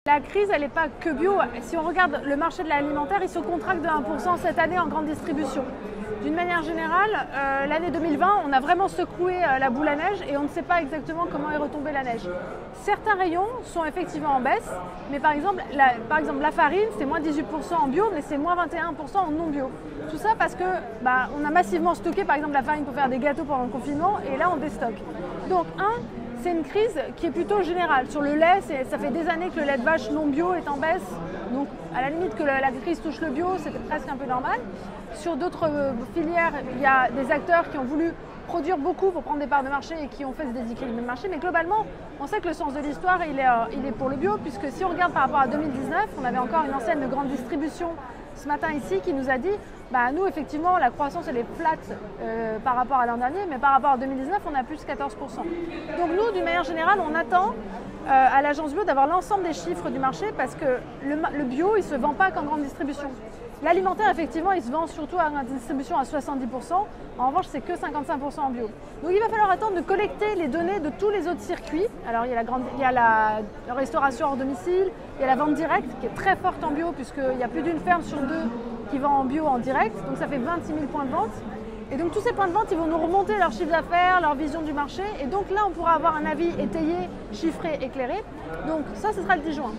La crise, elle n'est pas que bio. Si on regarde le marché de l'alimentaire, il se contracte de 1% cette année en grande distribution. D'une manière générale, l'année 2020, on a vraiment secoué la boule à neige et on ne sait pas exactement comment est retombée la neige. Certains rayons sont effectivement en baisse, mais par exemple la farine, c'est moins 18% en bio, mais c'est moins 21% en non bio. Tout ça parce que on a massivement stocké par exemple la farine pour faire des gâteaux pendant le confinement et là on déstocke. Donc c'est une crise qui est plutôt générale. Sur le lait, ça fait des années que le lait de vache non bio est en baisse. Donc à la limite que la crise touche le bio, c'était presque un peu normal. Sur d'autres filières, il y a des acteurs qui ont voulu produire beaucoup pour prendre des parts de marché et qui ont fait ce déséquilibre de marché. Mais globalement, on sait que le sens de l'histoire, il est pour le bio, puisque si on regarde par rapport à 2019, on avait encore une enseigne de grande distribution ce matin ici qui nous a dit nous effectivement la croissance elle est plate par rapport à l'an dernier, mais par rapport à 2019 on a plus 14%. Donc nous d'une manière générale on attend à l'agence bio d'avoir l'ensemble des chiffres du marché parce que le bio il ne se vend pas qu'en grande distribution. L'alimentaire effectivement il se vend surtout à grande distribution à 70%, en revanche c'est que 55% en bio. Donc il va falloir attendre de collecter les données de tous les autres circuits. Alors il y a la restauration hors domicile, il y a la vente directe qui est très forte en bio puisqu'il y a plus d'une ferme sur deux qui vend en bio en direct, donc ça fait 26 000 points de vente. Et donc tous ces points de vente, ils vont nous remonter leur chiffre d'affaires, leur vision du marché, et donc là on pourra avoir un avis étayé, chiffré, éclairé. Donc ça, ce sera le 10 juin.